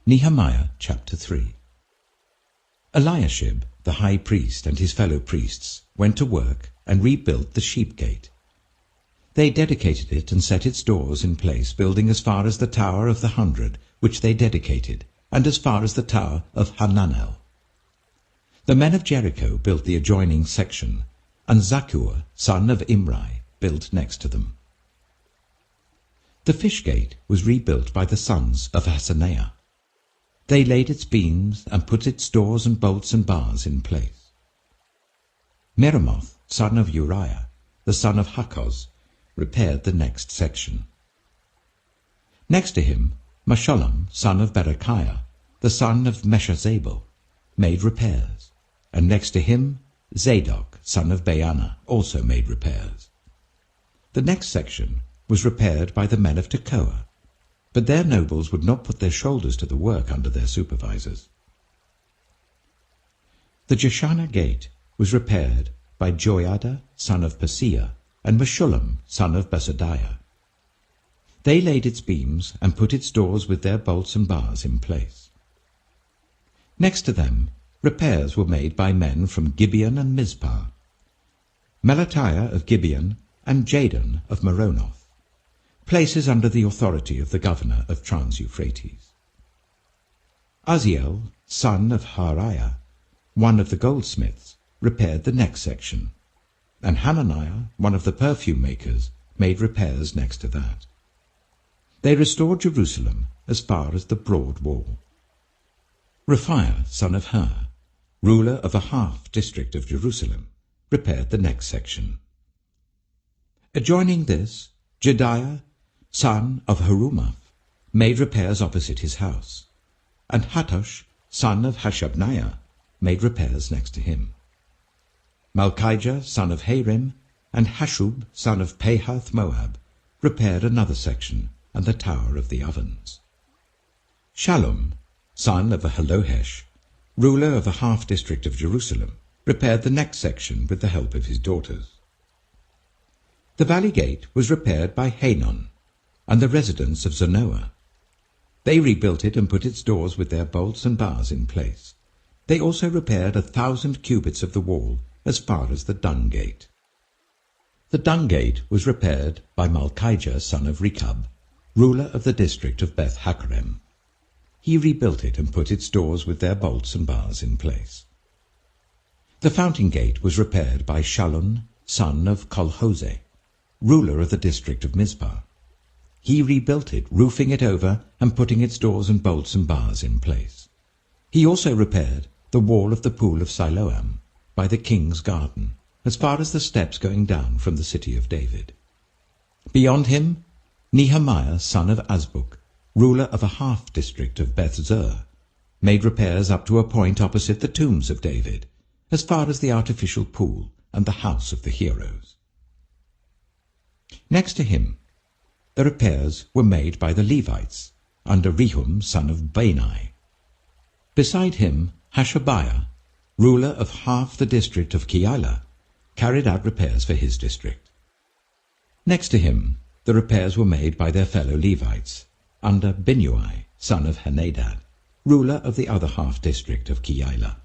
Nehemiah chapter 3. Eliashib, the high priest, and his fellow priests went to work and rebuilt the sheep gate. They dedicated it and set its doors in place, building as far as the Tower of the 100, which they dedicated, and as far as the Tower of Hananel. The men of Jericho built the adjoining section, and Zakkur, son of Imri, built next to them. The fish gate was rebuilt by the sons of Hassenaah. They laid its beams and put its doors and bolts and bars in place. Meremoth, son of Uriah, the son of Hakkoz, repaired the next section. Next to him, Meshullam, son of Berechiah, the son of Meshezabel, made repairs, and next to him, Zadok, son of Baana, also made repairs. The next section was repaired by the men of Tekoa, but their nobles would not put their shoulders to the work under their supervisors. The Jeshanah gate was repaired by Joiada, son of Paseah, and Meshullam, son of Besadiah. They laid its beams and put its doors with their bolts and bars in place. Next to them, repairs were made by men from Gibeon and Mizpah, Melatiah of Gibeon and Jadon of Meronoth, places under the authority of the governor of Trans-Euphrates. Uzziel, son of Hariah, one of the goldsmiths, repaired the next section, and Hananiah, one of the perfume makers, made repairs next to that. They restored Jerusalem as far as the broad wall. Raphiah, son of Hur, ruler of a half-district of Jerusalem, repaired the next section. Adjoining this, Jediah, son of Harumaph, made repairs opposite his house, and Hattush, son of Hashabniah, made repairs next to him. Malchijah, son of Harim, and Hashub, son of Pahath-Moab, repaired another section and the Tower of the Ovens. Shallum, son of Halohesh, ruler of a half-district of Jerusalem, repaired the next section with the help of his daughters. The valley gate was repaired by Hanon and the residents of Zanoah. They rebuilt it and put its doors with their bolts and bars in place. They also repaired 1,000 cubits of the wall as far as the dung gate. The dung gate was repaired by Malchijah, son of Rechab, ruler of the district of Beth-Hakerem. He rebuilt it and put its doors with their bolts and bars in place. The fountain gate was repaired by Shallun, son of Colhose, ruler of the district of Mizpah. He rebuilt it, roofing it over and putting its doors and bolts and bars in place. He also repaired the wall of the pool of Siloam by the king's garden, as far as the steps going down from the city of David. Beyond him, Nehemiah, son of Azbuk, ruler of a half-district of Beth-zur, made repairs up to a point opposite the tombs of David, as far as the artificial pool and the house of the heroes. Next to him, the repairs were made by the Levites, under Rehum, son of Bani. Beside him, Hashabiah, ruler of half the district of Keilah, carried out repairs for his district. Next to him, the repairs were made by their fellow Levites, under Binnui, son of Henadad, ruler of the other half-district of Keilah.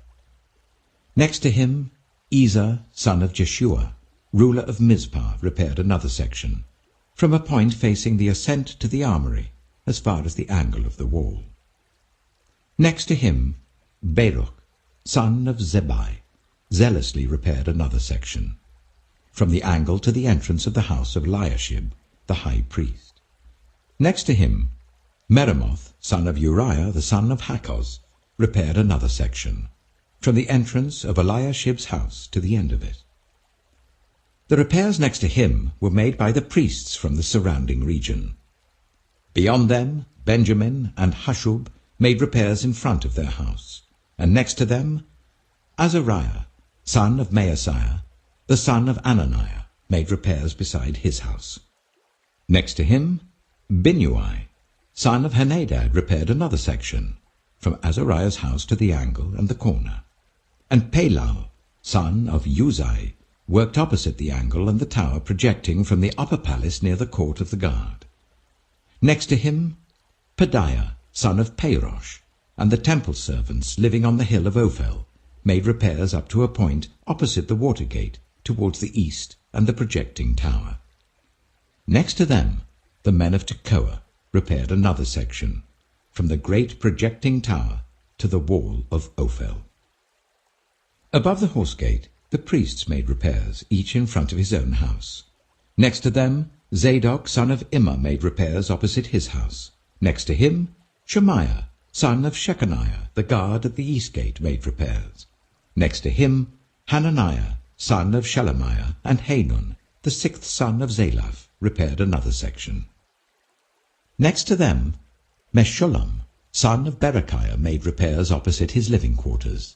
Next to him, Ezer, son of Jeshua, ruler of Mizpah, repaired another section, from a point facing the ascent to the armory, as far as the angle of the wall. Next to him, Baruch, son of Zebai, zealously repaired another section, from the angle to the entrance of the house of Eliashib, the high priest. Next to him, Meremoth, son of Uriah, the son of Hakkoz, repaired another section, from the entrance of Eliashib's house to the end of it. The repairs next to him were made by the priests from the surrounding region. Beyond them, Benjamin and Hashub made repairs in front of their house, and next to them, Azariah, son of Maaseiah, the son of Ananiah, made repairs beside his house. Next to him, Binnui, son of Henadad, repaired another section, from Azariah's house to the angle and the corner. And Palal, son of Uzai, worked opposite the angle and the tower projecting from the upper palace near the court of the guard. Next to him, Pedaiah, son of Parosh, and the temple servants living on the hill of Ophel made repairs up to a point opposite the water gate towards the east and the projecting tower. Next to them, the men of Tekoa repaired another section, from the great projecting tower to the wall of Ophel. Above the horse gate, the priests made repairs, each in front of his own house. Next to them, Zadok son of Immer made repairs opposite his house. Next to him, Shemaiah son of Shechaniah, the guard at the east gate, made repairs. Next to him, Hananiah son of Shelemiah, and Hanun, the sixth son of Zalaph, repaired another section. Next to them, Meshullam son of Berechiah made repairs opposite his living quarters.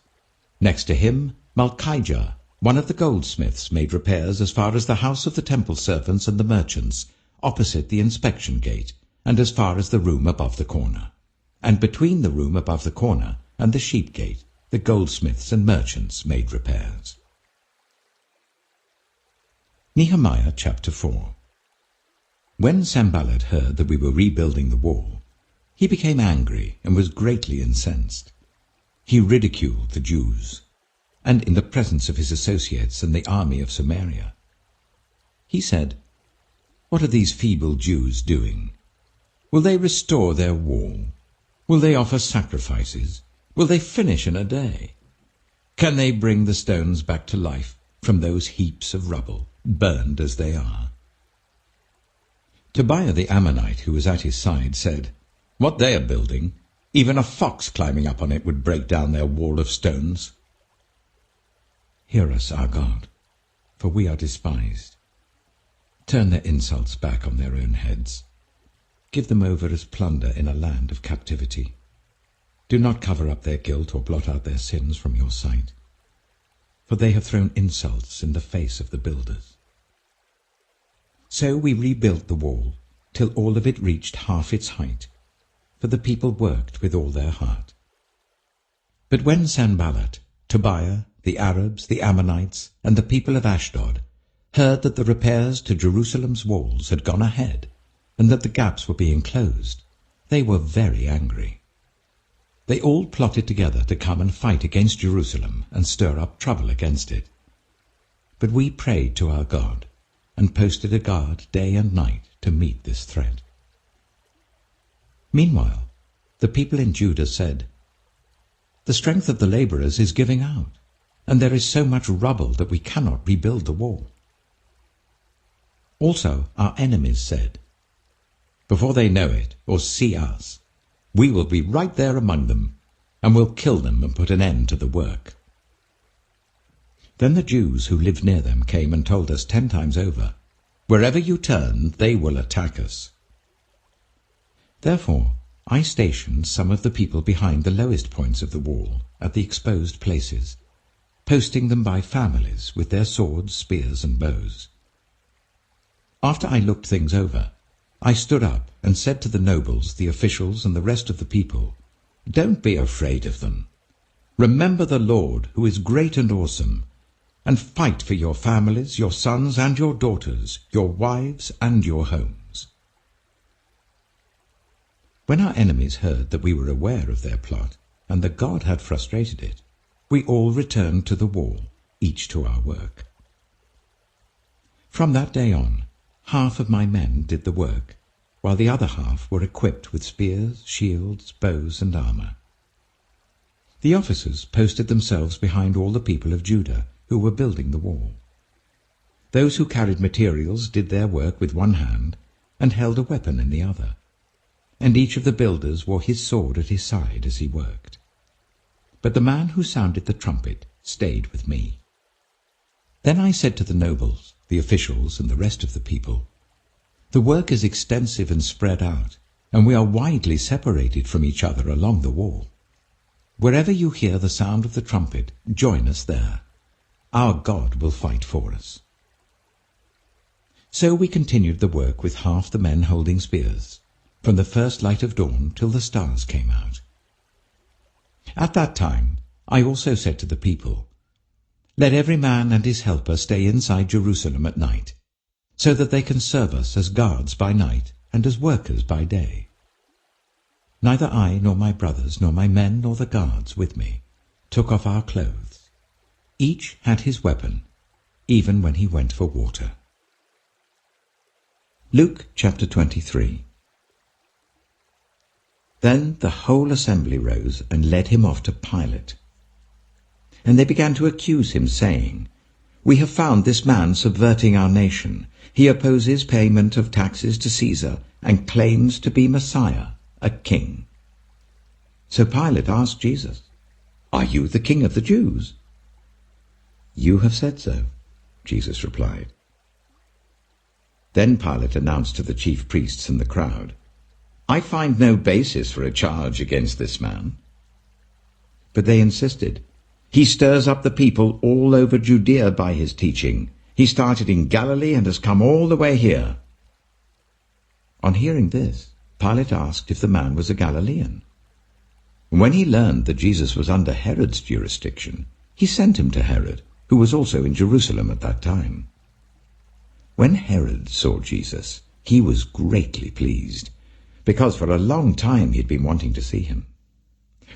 Next to him, Malchijah, one of the goldsmiths, made repairs as far as the house of the temple servants and the merchants, opposite the inspection gate, and as far as the room above the corner. And between the room above the corner and the sheep gate, the goldsmiths and merchants made repairs. Nehemiah chapter 4. When Sanballat heard that we were rebuilding the wall, he became angry and was greatly incensed. He ridiculed the Jews, and in the presence of his associates and the army of Samaria. He said, "What are these feeble Jews doing? Will they restore their wall? Will they offer sacrifices? Will they finish in a day? Can they bring the stones back to life from those heaps of rubble, burned as they are?" Tobiah the Ammonite, who was at his side, said, "What they are building, even a fox climbing up on it would break down their wall of stones." Hear us, our God, for we are despised. Turn their insults back on their own heads. Give them over as plunder in a land of captivity. Do not cover up their guilt or blot out their sins from your sight, for they have thrown insults in the face of the builders. So we rebuilt the wall till all of it reached half its height, for the people worked with all their heart. But when Sanballat, Tobiah, the Arabs, the Ammonites, and the people of Ashdod heard that the repairs to Jerusalem's walls had gone ahead, and that the gaps were being closed, they were very angry. They all plotted together to come and fight against Jerusalem and stir up trouble against it. But we prayed to our God, and posted a guard day and night to meet this threat. Meanwhile, the people in Judah said, "The strength of the laborers is giving out, and there is so much rubble that we cannot rebuild the wall." Also our enemies said, "Before they know it or see us, we will be right there among them, and will kill them and put an end to the work." Then the Jews who lived near them came and told us 10 times over, "Wherever you turn, they will attack us." Therefore I stationed some of the people behind the lowest points of the wall, at the exposed places, posting them by families with their swords, spears, and bows. After I looked things over, I stood up and said to the nobles, the officials, and the rest of the people, "Don't be afraid of them. Remember the Lord, who is great and awesome, and fight for your families, your sons and your daughters, your wives and your homes." When our enemies heard that we were aware of their plot, and that God had frustrated it, we all returned to the wall, each to our work. From that day on, half of my men did the work, while the other half were equipped with spears, shields, bows, and armor. The officers posted themselves behind all the people of Judah who were building the wall. Those who carried materials did their work with one hand and held a weapon in the other, and each of the builders wore his sword at his side as he worked. But the man who sounded the trumpet stayed with me. Then I said to the nobles, the officials, and the rest of the people, "The work is extensive and spread out, and we are widely separated from each other along the wall. Wherever you hear the sound of the trumpet, join us there. Our God will fight for us." So we continued the work with half the men holding spears, from the first light of dawn till the stars came out. At that time I also said to the people, "Let every man and his helper stay inside Jerusalem at night, so that they can serve us as guards by night and as workers by day." Neither I nor my brothers nor my men nor the guards with me took off our clothes. Each had his weapon, even when he went for water. Luke chapter 23. Then the whole assembly rose and led him off to Pilate. And they began to accuse him, saying, "We have found this man subverting our nation. He opposes payment of taxes to Caesar and claims to be Messiah, a king." So Pilate asked Jesus, "Are you the king of the Jews?" "You have said so," Jesus replied. Then Pilate announced to the chief priests and the crowd, "I find no basis for a charge against this man." But they insisted, "He stirs up the people all over Judea by his teaching. He started in Galilee and has come all the way here." On hearing this, Pilate asked if the man was a Galilean. When he learned that Jesus was under Herod's jurisdiction, he sent him to Herod, who was also in Jerusalem at that time. When Herod saw Jesus, he was greatly pleased, because for a long time he had been wanting to see him.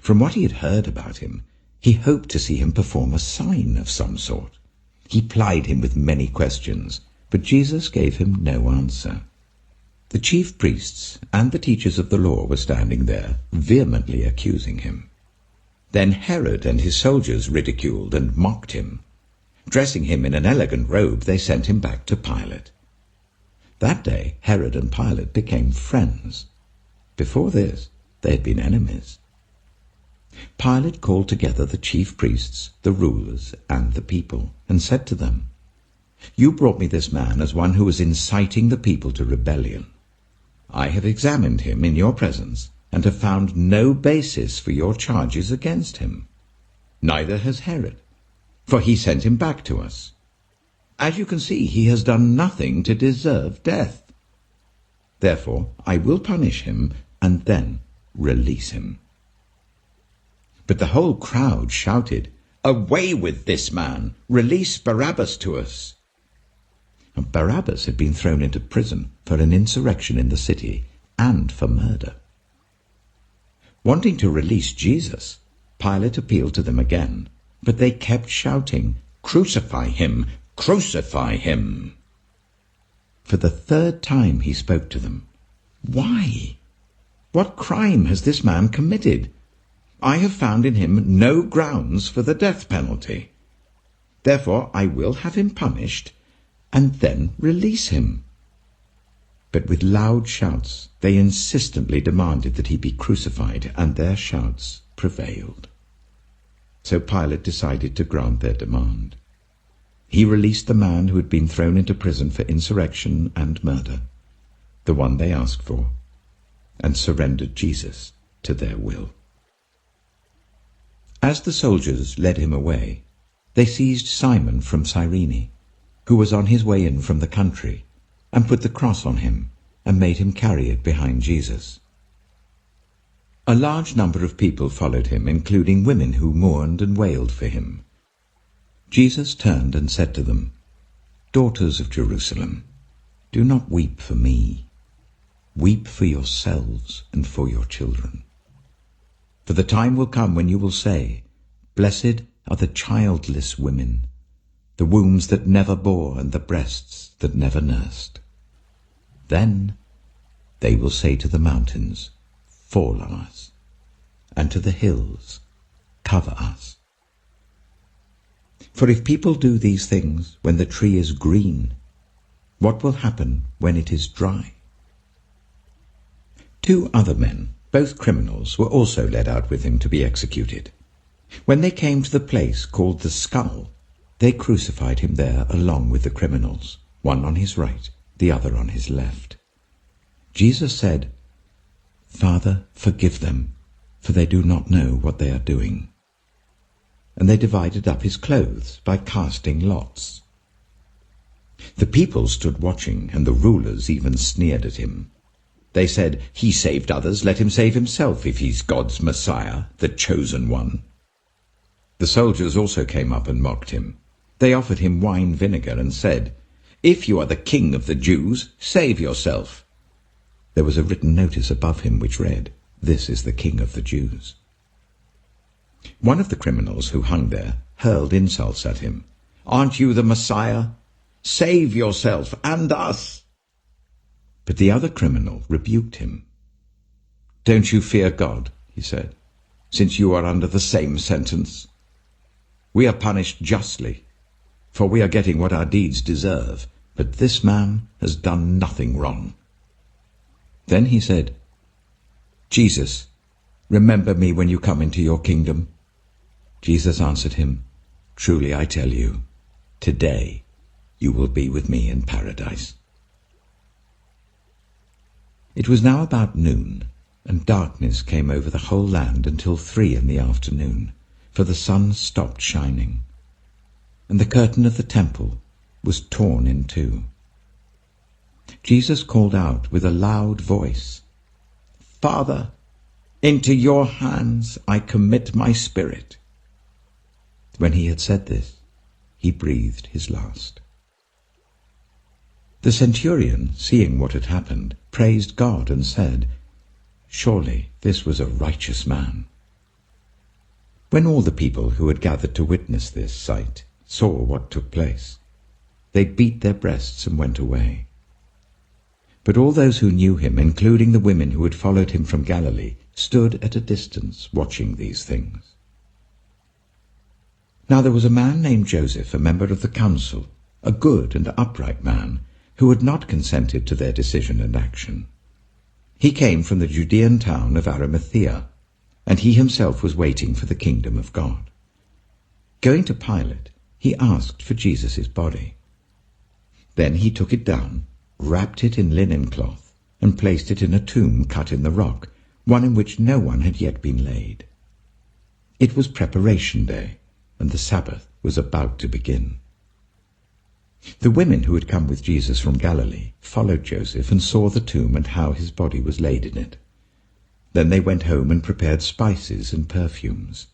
From what he had heard about him, he hoped to see him perform a sign of some sort. He plied him with many questions, but Jesus gave him no answer. The chief priests and the teachers of the law were standing there, vehemently accusing him. Then Herod and his soldiers ridiculed and mocked him. Dressing him in an elegant robe, they sent him back to Pilate. That day Herod and Pilate became friends. Before this, they had been enemies. Pilate called together the chief priests, the rulers, and the people, and said to them, "You brought me this man as one who was inciting the people to rebellion. I have examined him in your presence, and have found no basis for your charges against him. Neither has Herod, for he sent him back to us. As you can see, he has done nothing to deserve death. Therefore I will punish him and then release him." But the whole crowd shouted, "Away with this man! Release Barabbas to us!" And Barabbas had been thrown into prison for an insurrection in the city and for murder. Wanting to release Jesus, Pilate appealed to them again, but they kept shouting, "Crucify him! Crucify him!" For the third time he spoke to them. "Why? What crime has this man committed? I have found in him no grounds for the death penalty. Therefore I will have him punished and then release him." But with loud shouts they insistently demanded that he be crucified, and their shouts prevailed. So Pilate decided to grant their demand. He released the man who had been thrown into prison for insurrection and murder, the one they asked for, and surrendered Jesus to their will. As the soldiers led him away, they seized Simon from Cyrene, who was on his way in from the country, and put the cross on him, and made him carry it behind Jesus. A large number of people followed him, including women who mourned and wailed for him. Jesus turned and said to them, "Daughters of Jerusalem, do not weep for me. Weep for yourselves and for your children. For the time will come when you will say, 'Blessed are the childless women, the wombs that never bore and the breasts that never nursed.' Then they will say to the mountains, 'Fall on us,' and to the hills, 'Cover us.' For if people do these things when the tree is green, what will happen when it is dry?" 2 other men, both criminals, were also led out with him to be executed. When they came to the place called the Skull, they crucified him there along with the criminals, one on his right, the other on his left. Jesus said, "Father, forgive them, for they do not know what they are doing." And they divided up his clothes by casting lots. The people stood watching, and the rulers even sneered at him. They said, "He saved others, let him save himself if he's God's Messiah, the chosen one." The soldiers also came up and mocked him. They offered him wine vinegar and said, "If you are the king of the Jews, save yourself." There was a written notice above him which read, "This is the King of the Jews." One of the criminals who hung there hurled insults at him. "Aren't you the Messiah? Save yourself and us!" But the other criminal rebuked him. "Don't you fear God," he said, "since you are under the same sentence? We are punished justly, for we are getting what our deeds deserve, but this man has done nothing wrong." Then he said, "Jesus, remember me when you come into your kingdom." Jesus answered him, "Truly I tell you, today you will be with me in paradise." It was now about noon, and darkness came over the whole land until 3 in the afternoon, for the sun stopped shining, and the curtain of the temple was torn in two. Jesus called out with a loud voice, "Father, into your hands I commit my spirit." When he had said this, he breathed his last. The centurion, seeing what had happened, praised God and said, "Surely this was a righteous man." When all the people who had gathered to witness this sight saw what took place, they beat their breasts and went away. But all those who knew him, including the women who had followed him from Galilee, stood at a distance watching these things. Now there was a man named Joseph, a member of the council, a good and upright man, who had not consented to their decision and action. He came from the Judean town of Arimathea, and he himself was waiting for the kingdom of God. Going to Pilate, he asked for Jesus' body. Then he took it down, wrapped it in linen cloth, and placed it in a tomb cut in the rock, one in which no one had yet been laid. It was preparation day, and the Sabbath was about to begin. The women who had come with Jesus from Galilee followed Joseph and saw the tomb and how his body was laid in it. Then they went home and prepared spices and perfumes,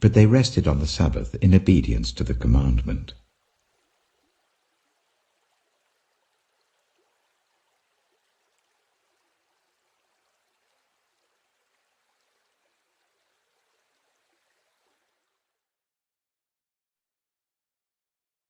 but they rested on the Sabbath in obedience to the commandment.